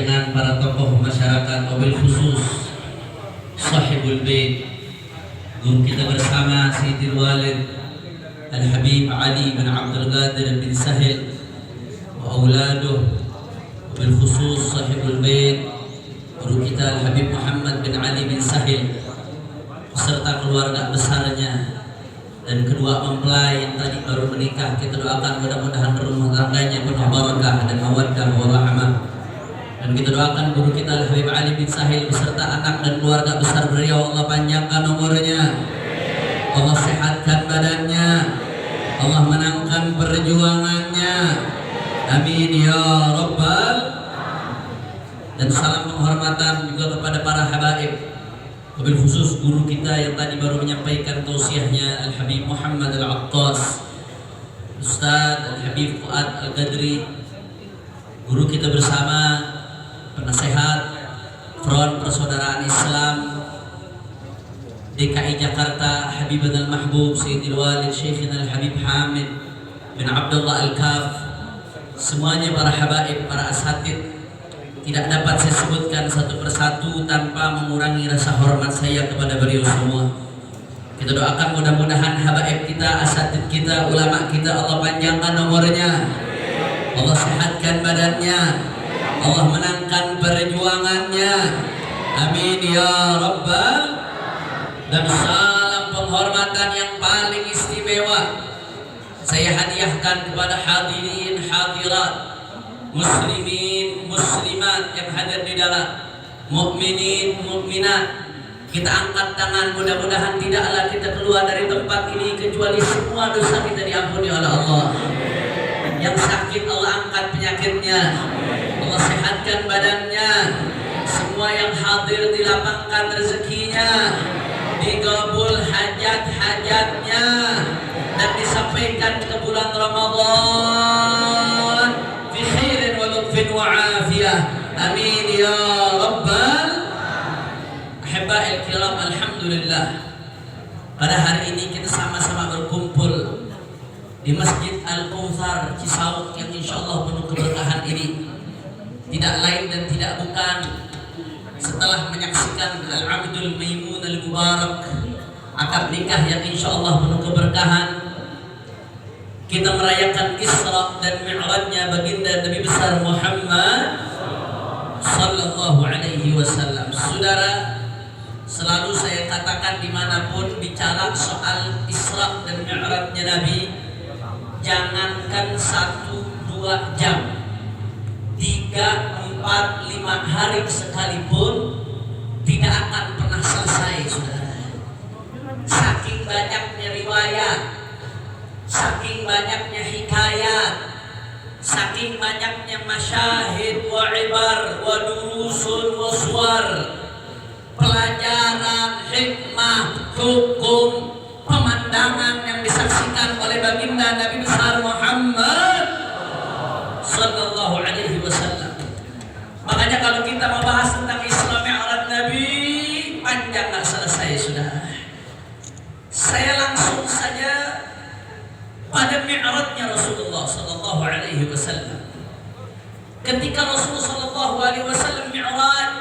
dengan para tokoh masyarakat, wabil khusus sahibul bait, guru kita bersama Sayyidil Walid Al-Habib Ali bin Abdul Qadir bin Sahil wa auladuh, wabil khusus sahibul bait guru kita Al-Habib Muhammad bin Ali bin Sahil beserta keluarga besarnya dan kedua mempelai yang tadi baru menikah. Kita doakan mudah-mudahan rumah tangganya penuh barakah dan mawaddah warahmah. Dan kita doakan guru kita Al-Habib Ali bin Sahil beserta anak dan keluarga besar beliau, Allah panjangkan umurnya, Allah sehatkan badannya, Allah menangkan perjuangannya, amin ya rabbal. Dan salam penghormatan juga kepada para habaib, wabil khusus guru kita yang tadi baru menyampaikan tausiahnya, Al-Habib Muhammad Al-Attas, Ustaz Al-Habib Fuad Al-Qadri, guru kita bersama, penasehat Front Persaudaraan Islam DKI Jakarta, Habibun Al-Mahbub Sayyidil Walid Syekhina Al-Habib Hamid bin Abdullah Al-Kaf, semuanya para habaib, para asatid. Tidak dapat saya sebutkan satu persatu tanpa mengurangi rasa hormat saya kepada beliau semua. Kita doakan mudah-mudahan habaib kita, asatid kita, ulama kita, Allah panjangkan umurnya, Allah sehatkan badannya, Allah menangkan perjuangannya, amin ya rabbal. Dan salam penghormatan yang paling istimewa saya hadiahkan kepada hadirin hadirat, muslimin muslimat yang hadir di dalam, mukminin mukminat. Kita angkat tangan, mudah-mudahan tidaklah kita keluar dari tempat ini kecuali semua dosa kita diampuni oleh Allah. Yang sakit Allah angkat penyakitnya, Allah sehatkan badannya. Semua yang hadir dilapangkan rezekinya, digabul hajat-hajatnya, dan disampaikan ke bulan Ramadan fi khairin wa lutfin wa afiyah, amin ya rabbal. Ahibba'il kiram, alhamdulillah, pada hari ini kita sama-sama berkumpul di Masjid Al-Kautsar Cisauk yang insyaallah penuh keberkahan ini. Tidak lain dan tidak bukan setelah menyaksikan Al-Abdul Maimun Al-Mubarak, akad nikah yang insyaallah penuh keberkahan, kita merayakan Isra dan Mi'rajnya baginda Nabi besar Muhammad sallallahu alaihi wasallam. Saudara, selalu saya katakan dimanapun bicara soal Isra dan Mi'rajnya Nabi, jangankan 1-2 jam, 3, 4, 5 hari sekalipun tidak akan pernah selesai, saudara. Saking banyaknya riwayat, saking banyaknya hikayat, saking banyaknya masyahid wa ibar wa durusun wa suwar, pelajaran, hikmah, hukum, pemandangan yang disaksikan oleh baginda Nabi besar Muhammad sallallahu alaihi wasallam. Makanya kalau kita membahas tentang Isra Mi'raj Nabi, panjang gak selesai, sudah. Saya langsung saja pada Mi'rajnya Rasulullah sallallahu alaihi wasallam. Ketika Rasulullah sallallahu alaihi wasallam Mi'raj,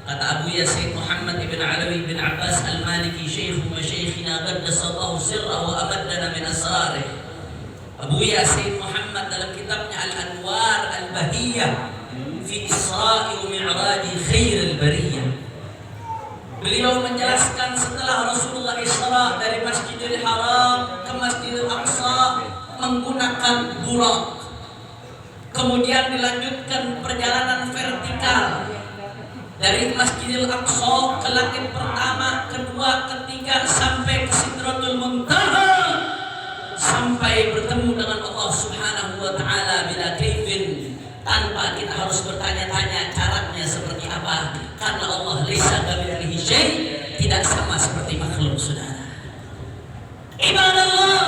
kata Abu Yasin Muhammad ibn Alawi bin Abbas Al-Maliki, syekhu masyayikhina qaddasallahu sirrahu wa amaddana min asrarih. Abu Yasin Muhammad dalam kitabnya Al-Anwar Al-Bahiyah fi Isra'i wa Mi'raji khairil bariyah, beliau menjelaskan setelah Rasulullah Isra dari Masjidil Haram ke Masjidil Aqsa menggunakan burak, kemudian dilanjutkan perjalanan vertikal dari Masjidil Aqsa ke langit pertama, kedua, ketiga, sampai ke Sidratul Muntaha, sampai bertemu dengan Allah Subhanahu wa taala bila kaifin, tanpa kita harus bertanya-tanya caranya seperti apa, karena Allah laisa kamitslihi syai', tidak sama seperti makhluk, saudara. Ibadallah,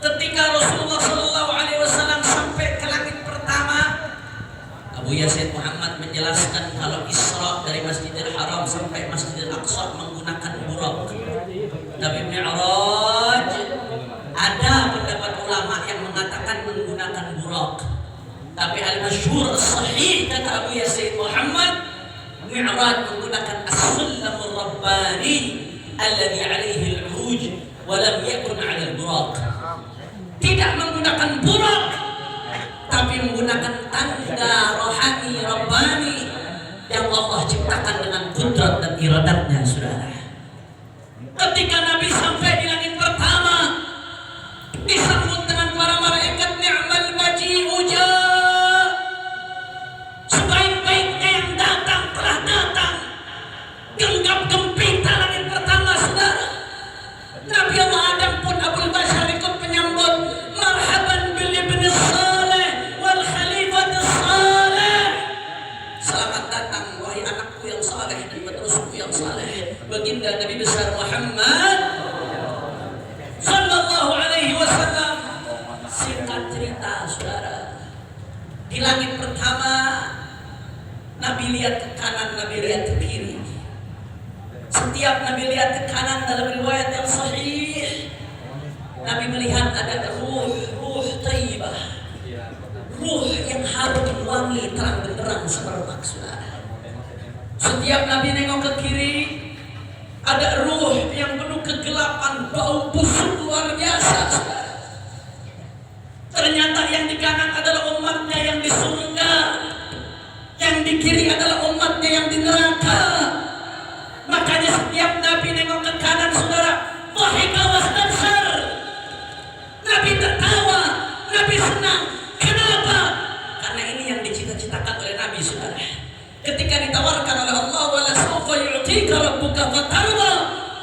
ketika Rasulullah sallallahu alaihi wasallam sampai ke langit pertama, Abu Yasin Muhammad menjelaskan kalau Isra dari Masjidil Haram sampai Masjidil Aqsa menggunakan burak. Tapi Mi'raj ada pendapat ulama yang mengatakan menggunakan burak. Tapi al-masyhur as-sahih kata Abu Yasin Muhammad, Mi'raj menggunakan as-sulamur rabbani alladhi alaihi al-uruj wa lam yakun 'ala al-buraq. Tidak menggunakan buraq, tapi menggunakan tanda rohani rabbani yang Allah ciptakan dengan kudrat dan iradatnya, saudara. Ketika Nabi sampai di langit pertama, disambut dengan para malaikat, ni'mal maji'u ja', sebaik-baiknya yang datang telah datang. Genggam gempita langit pertama, saudara. Nabi Allah Adam pun Abul Bashar ikut menyambut, marhaban bil ibni saleh wal khalifati saleh. Selamat datang wahai anakku yang saleh dan penerusku yang saleh, baginda Nabi besar Muhammad sallallahu alaihi wasallam. Singkat cerita, saudara, di langit pertama Nabi lihat ke kanan, Nabi lihat ke kiri. Setiap Nabi lihat ke kanan dalam riwayat yang sahih, Nabi melihat ada ruh thayyibah, ruh yang harum wangi terang benderang semerbak, saudara. Setiap Nabi nengok ke kiri, ada ruh yang penuh kegelapan, bau busuk luar biasa, saudara. Ternyata yang di kanan adalah umatnya yang di surga, yang di kiri adalah umatnya yang di neraka. Makanya setiap Nabi nengok ke kanan, saudara, dhahika wastabshar. Nabi tertawa, Nabi senang. Kenapa? Karena ini yang dicita-citakan oleh Nabi, saudara. Ketika ditawarkan oleh Allah, wala sawfa yu'tika rabbuka fatarda,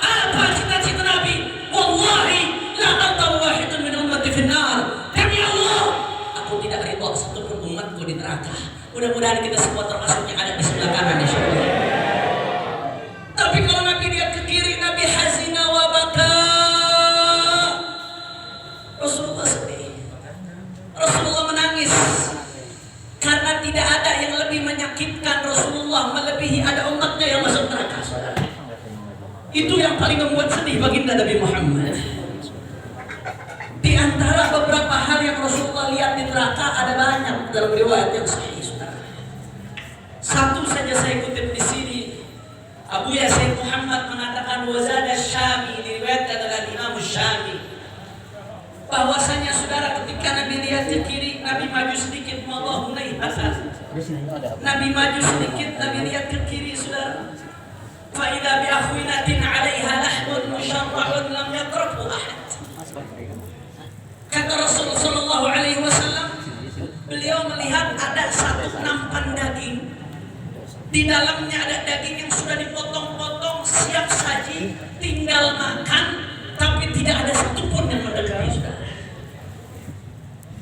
apa cita-cita Nabi? Wallahi la anta wahidun min ummati finnar. Demi Allah, aku tidak ridha satu pun umatku di neraka. Mudah-mudahan kita semua termasuk yang ada di sebelah kanan, insyaallah. Tapi kalau Nabi lihat ke kiri, Nabi hazina wa baka. Rasulullah sedih, Rasulullah menangis, karena tidak ada yang lebih menyakitkan Rasulullah melebihi ada umatnya yang masuk neraka, saudara. Itu yang paling membuat sedih baginda Nabi Muhammad. Di antara beberapa hal yang Rasulullah lihat di neraka ada banyak dalam riwayat yang sahih, saudara. Satu saja saya kutip di sini. Abu Yasin Muhammad mengatakan wazada Syami, diriwayatkan oleh Imam Syami, bahwasanya, saudara, ketika Nabi lihat ke kiri, Nabi maju sedikit, wallahu naihatan. Nabi maju sedikit, Nabi lihat ke kiri, saudara. Fa idza bi akhwinatin 'alaiha lahmun musharrahun lam yatrahu ahad. Kata Rasulullah sallallahu alaihi wasallam, beliau melihat ada satu nampan daging. Di dalamnya ada daging yang sudah dipotong-potong, siap saji, tinggal makan, tapi tidak ada satupun yang mendekati, saudara.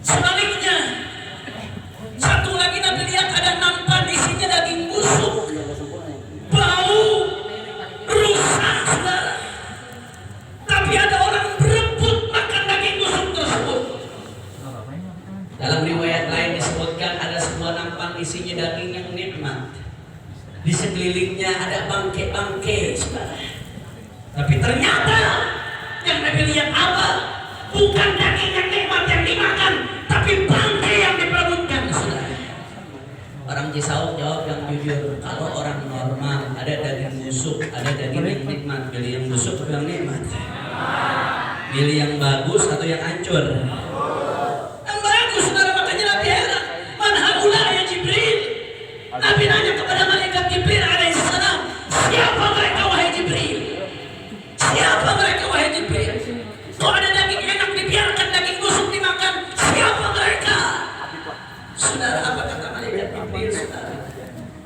Sebaliknya, satu lagi Nabi lihat ada nampan isinya daging busuk, bau, rusak, saudara. Tapi ada orang berebut makan daging busuk tersebut. Dalam riwayat lain disebutkan ada sebuah nampan isinya daging yang nikmat. Di sekelilingnya ada bangke-bangke, saudara. Tapi ternyata yang Nabi lihat apa? Bukan daging yang nikmat yang dimakan, tapi bangke yang diperebutkan, saudara. Orang Cisauk jawab yang jujur. Kalau orang normal ada daging busuk, ada daging yang nikmat, pilih yang busuk atau yang nikmat? Pilih yang bagus atau yang hancur? Yang bagus, saudara. Makanya Nabi heran, man haula ya Jibril. Nabi nanya kepada malaikat Jibril alaihissalam, siapa mereka wahai Jibril? Siapa mereka wahai Jibril? Kok ada daging enak dibiarkan daging busuk dimakan? Siapa mereka? Saudara, apa kata malaikat Jibril, saudara?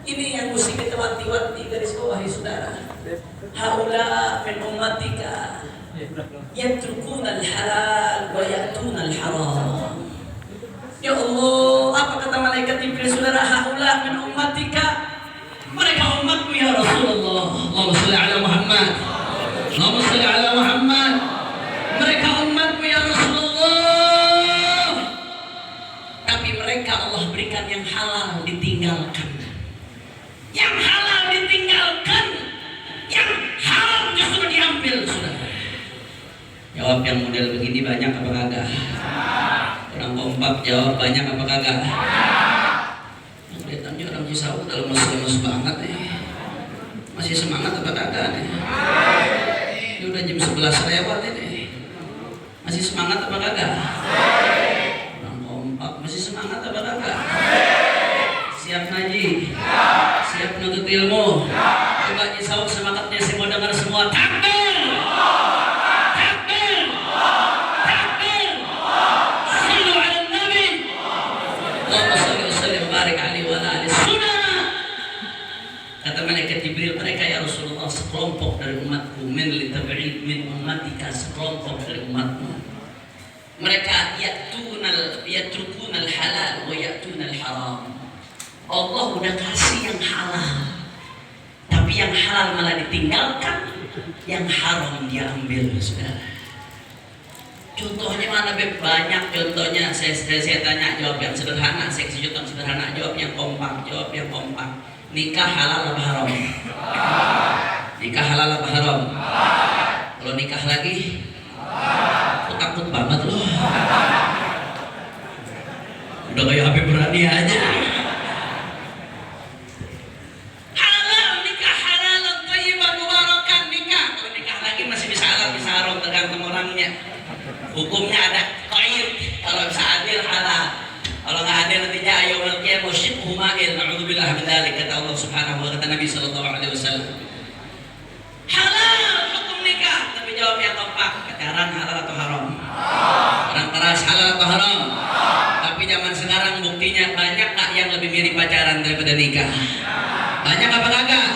Ini yang mesti kita wanti-wanti garis bawahi, saudara. Haula min ummatika yatrukuna al-halal wa ya'tuna al-haram. Ya Allah, apa kata malaikat Jibril, saudara? Haula min ummatika, mereka umatku ya Rasulullah. Allahumma shalli ala Muhammad, Allahumma shalli ala Muhammad. Mereka umatku ya Rasulullah. Tapi mereka Allah berikan yang halal ditinggalkan, yang halal ditinggalkan, yang haram justru diambil, saudara. Jawab yang model begini banyak apa kagak? Orang kompak jawab banyak apa kagak? Haji Saud dalam lemes banget nih. Masih semangat apa kagak nih? Ini udah jam 11 lewat ini. Masih semangat apa kagak? Orang kompak. Masih semangat apa kagak? Siap ngaji? Siap menuntut ilmu? Coba Haji Saud semangatnya saya mau dengar semua. Takbir! Takbir! Takbir! Sallu ala Nabi. Allahumma shalli wa sallim wa barik alaihi wa ala alihi. Kata malaikat Jibril, mereka ya Rasulullah sekelompok dari umatku, min litab'id min ummatika, sekelompok dari umatmu. Mereka yatrukuna al-halal wa ya'tuna al-haram. Allah udah kasih yang halal, tapi yang halal malah ditinggalkan, yang haram dia ambil, saudara. Contohnya mana Beb? Banyak contohnya. Saya tanya, jawab yang sederhana. Saya kasih contoh sederhana, jawab yang kompak. Jawab yang kompak. Nikah halal apa haram? Nikah halal apa haram? Kalau nikah lagi, aku takut banget loh. Udah kayak Habib berani aja. Halal, nikah halal, thayyiban mubarakan nikah. Kalau nikah lagi masih bisa halal, bisa haram, tergantung orangnya. Hukumnya ada thayyib, kalau bisa adil halal. Kalau nggak adil nantinya ayyuhal qiyamah syibhu ma'il, na'udzubillah min dzalik, kata Allah Subhanahu wa kata Nabi sallallahu alaihi wasallam. Halal hukum nikah, tapi jawab yang kompak. Sekarang halal atau haram? Orang keras halal atau haram? Tapi zaman sekarang buktinya banyak nggak yang lebih mirip pacaran daripada nikah? Banyak apa kagak?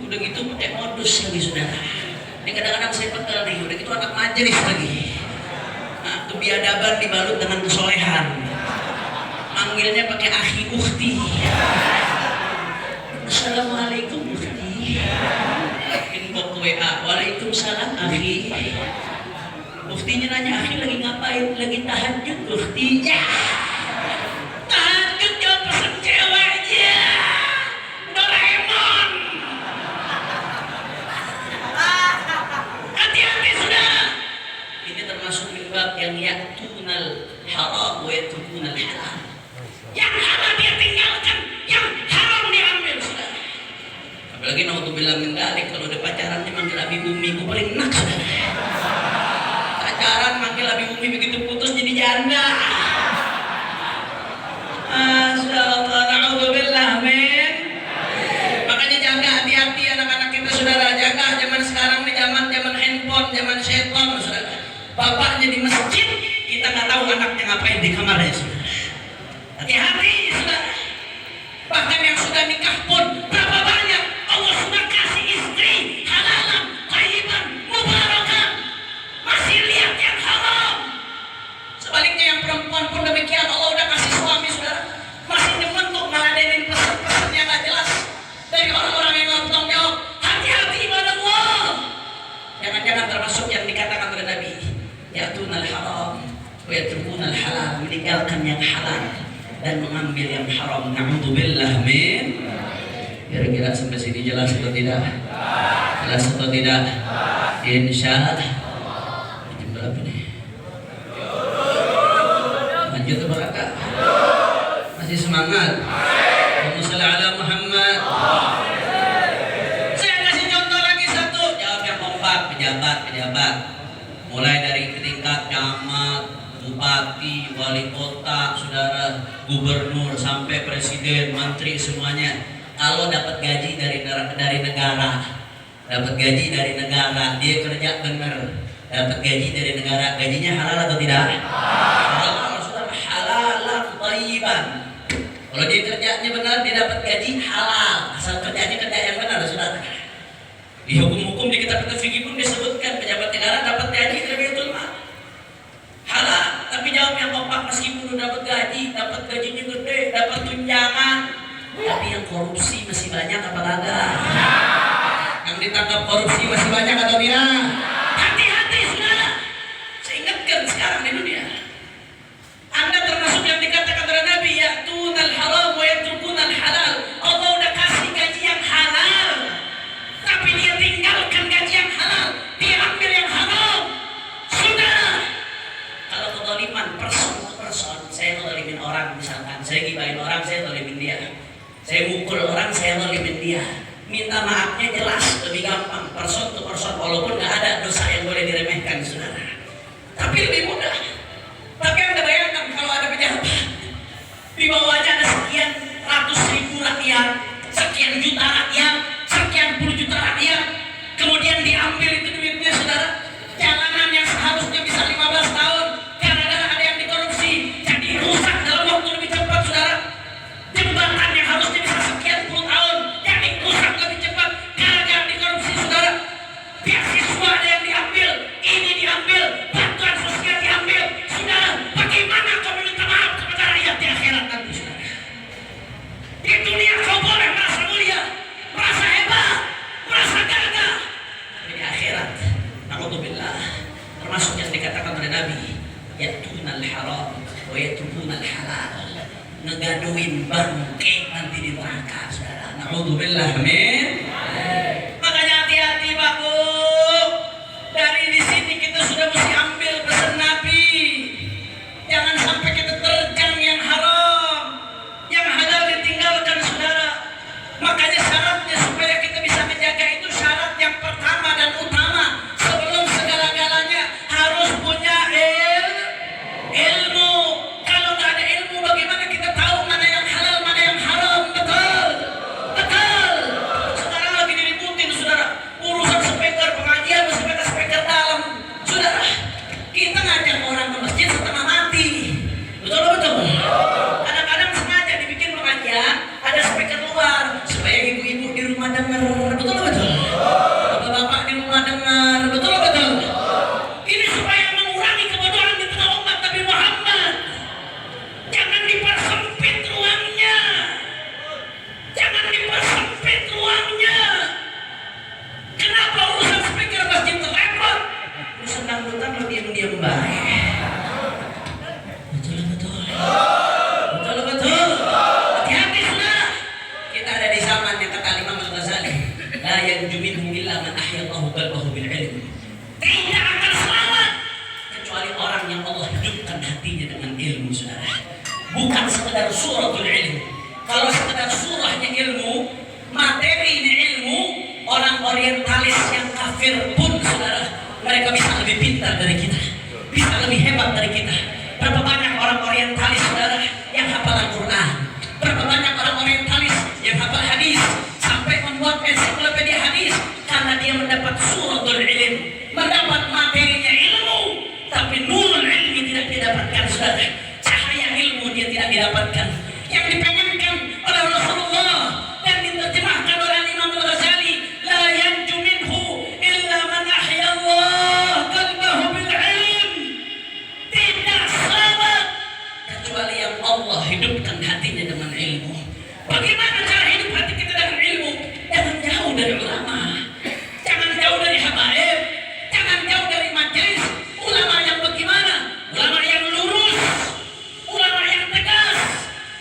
Udah gitu pakai modus lagi, saudara. Ini kadang-kadang saya pegel nih, udah gitu anak majelis lagi. Nah, kebiadaban dibalut dengan kesolehan. Manggilnya pakai akhi ukhti. Assalamualaikum ukhti. Inbox WA, waalaikumsalam akhi. Ukhtinya nanya, akhi lagi ngapain? Lagi tahajud ukhti. Ya, tahajud jawab pesan ceweknya Doraemon. Hati-hati saudara. Ini termasuk bab yang ya'tunal haram wa yatrukunal halal. Yang halal dia tinggalkan, yang haram dia ambil, saudara. Apalagi naudzubillah min dzalik, kalau udah pacarannya manggil abi umi, gue paling enak, saudara. Pacaran manggil abi umi, begitu putus jadi janda. Masya Allah, naudzubillah min. Makanya jaga, hati-hati anak-anak kita, saudara. Jaga, zaman sekarang nih zaman handphone, zaman setan, saudara. Bapaknya di masjid, kita nggak tahu anaknya ngapain di kamarnya, saudara. Hati-hati, saudara. Bahkan yang sudah nikah pun berapa banyak Allah sudah kasih istri halalan, thayyiban, mubarakan, masih lihat yang haram. Sebaliknya yang perempuan pun demikian, Allah udah kasih suami, saudara, masih demen untuk ngeladenin pesan-pesan yang nggak jelas dari orang-orang yang nggak bertanggung jawab. Hati-hati ibadah Allah. Jangan-jangan termasuk yang dikatakan oleh Nabi, ya'tunal haram wa yatrukunal halal, meninggalkan yang halal dan mengambil yang haram. Na'udzubillah min. Kira-kira sampai sini jelas atau tidak? Jelas atau tidak? Insya Allah. Jam berapa nih? Lanjut atau kagak? Masih semangat? Allahumma shalli ala Muhammad. Saya kasih contoh lagi satu. Jawab yang kompak. Pejabat. Mulai dari tingkat camat, bupati, wali kota, saudara, gubernur, sampai presiden, menteri, semuanya. Kalau dapat gaji dari negara, dia kerja benar, dapat gaji dari negara, gajinya halal atau tidak? Halal, saudara, halalan thayyiban. Kalau dia kerjanya benar, dia dapat gaji halal, asal kerjanya kerja yang benar, saudara. Di hukum-hukum di kitab fikih pun disebutkan pejabat negara dapat gaji dari Baitul Mal. Halal, tapi jawab yang kompak, meskipun udah dapat gaji, dapat gajinya gede, dapat tunjangan, tapi yang korupsi masih banyak apa kagak? Yang ditangkap korupsi masih banyak atau tidak? Hati-hati, saudara. Saya ingatkan sekarang di dunia, Anda termasuk yang dikatakan oleh Nabi, ya'tunal haram wa yatrukunal halal. Allah udah kasih gaji yang halal, tapi dia tinggalkan gaji yang halal, dia ambil yang haram. Saudara, kalau kezaliman person, saya zalimin orang misalkan, saya gibahin orang, saya zalimin dia. Saya mukul orang, saya zalimin dia. Minta maafnya jelas, lebih gampang, person to person, walaupun nggak ada dosa yang boleh diremehkan, saudara. Tapi lebih mudah. Tapi Anda bayangkan kalau ada pejabat, di bawahnya ada sekian ratus ribu rakyat, sekian juta rakyat, sekian puluh juta rakyat, kemudian diambil itu duitnya, saudara. Jalanan yang seharusnya bisa 15 tahun, gara-gara ada yang dikorupsi, jadi rusak dalam waktu lebih cepat, saudara. Jembatan yang harusnya bisa sekian puluh tahun, jadi rusak lebih cepat, gara-gara dikorupsi, saudara. Beasiswa ada yang diambil, ini diambil, bantuan sosial diambil, saudara. Bagaimana kau meminta maaf kepada rakyat di akhirat nanti, saudara? Di dunia kau boleh merasa mulia, merasa hebat, merasa gagah, tapi di akhirat, na'udzubillah, termasuk yang dikatakan oleh Nabi, ya'tunal haram wa yatrukuna halal, ngegaduin bangke nanti di neraka, saudara. Na'udzubillah, amin. Makanya hati-hati, Pak Bu. Dari di sini kita sudah mesti ambil pesan Nabi. Jangan sampai kita terjang yang haram, yang halal ditinggalkan, saudara. Makanya syaratnya supaya kita bisa menjaga itu, syarat yang pertama dan utama sebelum segala-galanya harus punya ilmu. Kalau nggak ada ilmu, bagaimana kita tahu mana yang halal, mana yang haram? Betul, betul. Sekarang lagi diributin, saudara, urusan speaker pengajian, speaker dalam, saudara. Kita ngajak orang ke masjid setengah mati, betul betul. Kadang-kadang sengaja dibikin pengajian ada speaker luar supaya ibu-ibu di rumah dengar, betul betul. Bapak-bapak di rumah dengar, betul betul. Ini supaya mengurangi kebodohan di tengah umat Nabi Muhammad. Jangan dipersempit ruangnya, jangan dipersempit ruangnya. Kenapa urusan speaker masjid terrepot? Urusan dangdutan lo diam-diam baik. Betul betul. Betul betul. Hati-hati, saudara. Kita ada di zaman yang kata Imam Al-Ghazali, la yanju minhu illa man ahyallahu qalbahu bil ilm. Tidak akan selamat kecuali orang yang Allah hidupkan hatinya dengan ilmu, saudara. Bukan sekedar suratul ilm. Kalau sekedar surahnya ilmu, materinya ilmu, orang orientalis yang kafir pun, saudara, mereka bisa lebih pintar dari kita, bisa lebih hebat dari kita. Berapa banyak orang orientalis, saudara, yang hafal Al-Quran? Berapa banyak orang orientalis yang hafal hadis sampai membuat ensiklopedia hadis karena dia mendapat suratul ilm, mendapat materinya ilmu, tapi nurul ilmi tidak didapatkan, saudara. Cahaya ilmu dia tidak didapatkan. Yang dipengenkan oleh Rasulullah dan diterjemahkan oleh Imam Al-Ghazali, la yanju minhu illa man ahya Allah qalbahu bil ilm. Tidak selamat kecuali yang Allah hidupkan hatinya dengan ilmu. Bagaimana cara hidup hati kita dengan ilmu? Jangan jauh dari ulama, jangan jauh dari habaib, jangan jauh dari majelis. Ulama yang bagaimana? Ulama yang lurus, ulama yang tegas,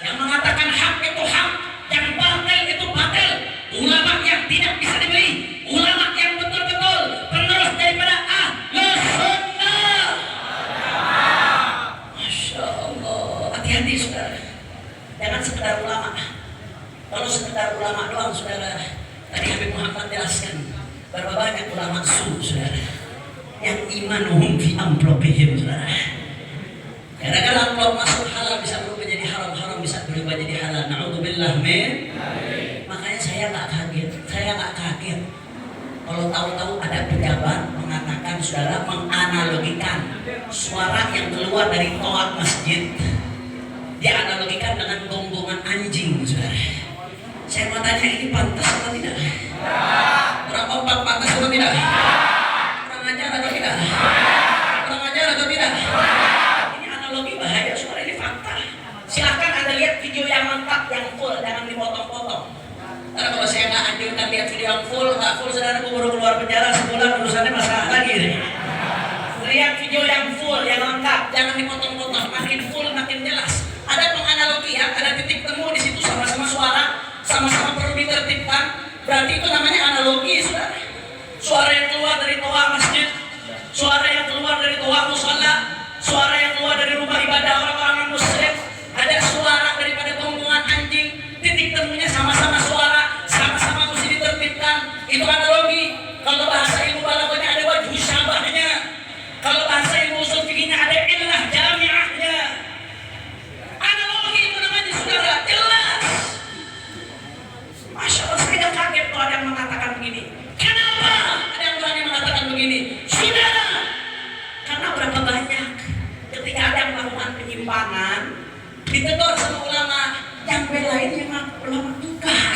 yang mengatakan hak itu hak, yang batil itu batil. Ulama yang tidak bisa dibeli, ulama yang betul-betul penerus daripada Ahlus Sunnah. Masya Allah. Hati-hati, saudara. Jangan sekedar ulama. Kalau sekedar ulama doang, saudara, tadi Habib Muhammad jelaskan berapa banyak ulama su, saudara, yang imanuhum fi amplopihim, saudara. Gara-gara amplop masuk halal bisa berubah jadi haram, haram bisa berubah jadi halal. Na'udzubillah, min. Makanya saya nggak kaget kalau tahu-tahu ada pejabat mengatakan, saudara, menganalogikan suara yang keluar dari toat masjid, dianalogikan dengan gonggongan anjing, saudara. Saya mau tanya, ini pantas atau tidak? Kurang kompak, pantas atau tidak? Kurang ajar atau tidak? Kurang ajar atau tidak? Ini analogi bahaya, saudara, ini fakta. Silahkan Anda lihat video yang lengkap, yang full, jangan dipotong-potong. Karena kalau saya nggak anjurkan lihat video yang full, nggak full, saudara, baru keluar penjara sebulan, urusannya masalah lagi nih. Lihat video yang full, yang lengkap, jangan dipotong-potong. Makin full, makin jelas. Ada penganalogi ya, ada titik temu di situ, sama-sama suara, sama-sama perlu ditertibkan. Berarti itu namanya analogi, saudara. Suara yang keluar dari toa masjid, suara yang keluar dari toa musala, suara yang keluar keluar dari rumah ibadah orang-orang muslim, ada suara daripada gonggongan anjing, titik temunya sama-sama suara, sama-sama mesti ditertibkan. Itu analogi. Kalau bahasa ilmu balaghahnya ada wajh syabahnya. Kalau bahasa ilmu usul fikihnya ada illah jami'ahnya. Analogi itu namanya saudara, jelas. Masya Allah, saya kaget kalau ada yang mengatakan begini. Kenapa ada yang berani mengatakan begini? Saudara, karena berapa banyak ketika ada yang melakukan penyimpangan ditegur sama ulama, yang belain yang ulama tukar.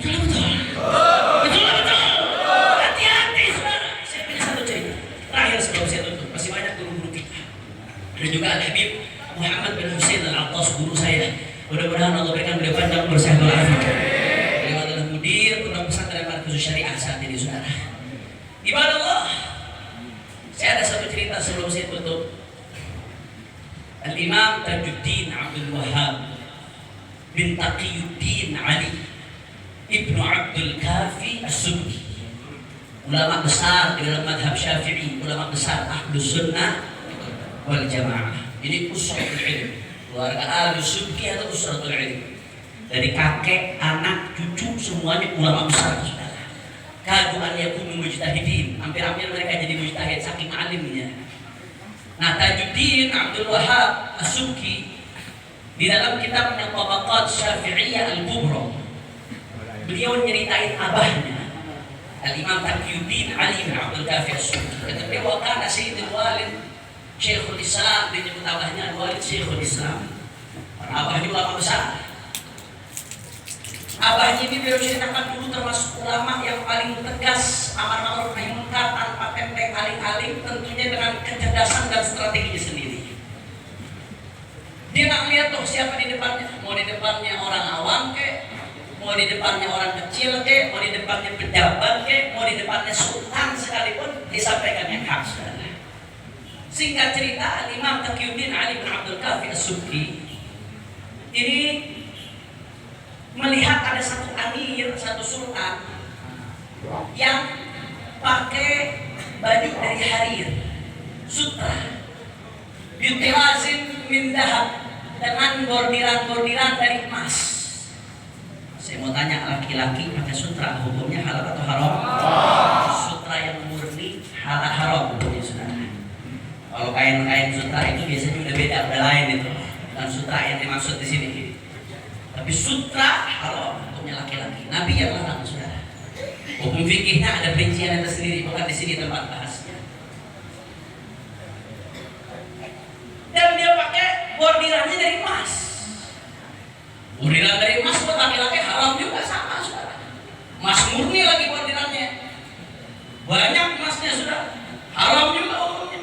Betul. Hati-hati saudara. Saya punya satu cerita terakhir sebelum saya tutup. Masih banyak guru-guru kita. Dan juga Habib Muhammad bin Husain Al-Attas, guru saya. Mudah-mudahan Allah berikan beliau panjang umur sehat walafiat. Beliau adalah mudir pondok pesantren Markazus Syariah saat ini saudara. Ibadah Allah. Saya ada satu cerita sebelum saya tutup. Al-Imam Tajuddin Abdul Wahhab bin Taqiyuddin Ali Ibnu Abdul Kafi As-Subki, ulama besar di dalam madhab Syafi'i, ulama besar Ahlus Sunnah wal Jamaah. Ini usratul ilm, keluarga Ahlus Subki atau usratul ilm. Dari kakek, anak, cucu semuanya ulama besar saudara. Kadu an yakunu mujtahidin, hampir-hampir mereka jadi mujtahid saking alimnya. Nah, Tajuddin Abdul Wahhab As-Subki di dalam kitabnya Tabaqat Syafi'iyah Al-Kubra, beliau nyeritain abahnya Al-Imam Taqiyuddin Ali bin Abdul Kafi As-Subki. Kata beliau, wakana Sayyidul Walid Syekhul Islam, dia nyebut abahnya Walid Syekhul Islam. Abahnya ulama besar. Abahnya ini beliau ceritakan dulu termasuk ulama yang paling tegas, amar ma'ruf nahi munkar, tanpa tenteng aling-aling, tentunya dengan kecerdasan dan strateginya sendiri. Dia nggak lihat tuh siapa di depannya, mau di depannya orang awam kek, mau di depannya orang kecil kek, mau di depannya pejabat kek, mau di depannya sultan sekalipun, disampaikan yang hak saudara. Singkat cerita, Imam Taqiyuddin Ali bin Abdul Kafi As-Subki ini melihat ada satu amir, satu sultan yang pakai baju dari harir, sutra, bitirazin min dahab, dengan bordiran-bordiran dari emas. Saya mau tanya, laki-laki pakai sutra hukumnya halal atau haram? Sutra yang murni halal haram hukumnya saudara. Kalau kain-kain sutra itu biasanya udah beda, udah lain itu. Dan sutra yang dimaksud di sini. Tapi sutra haram hukumnya laki-laki. Nabi yang larang saudara. Hukum fikihnya ada perincian tersendiri, bukan di sini tempat bahasnya. Dan dia pakai bordirannya dari emas. Bordiran dari emas buat laki-laki haram juga sama saudara. Emas murni lagi bordirannya. Banyak emasnya saudara. Haram juga hukumnya.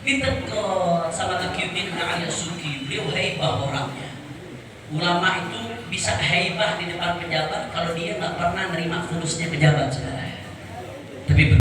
Ditegur sama Taqiyuddin Ali As-Subki, beliau haibah orangnya. Ulama itu bisa haibah di depan pejabat kalau dia nggak pernah nerima fulusnya pejabat saudara. Tapi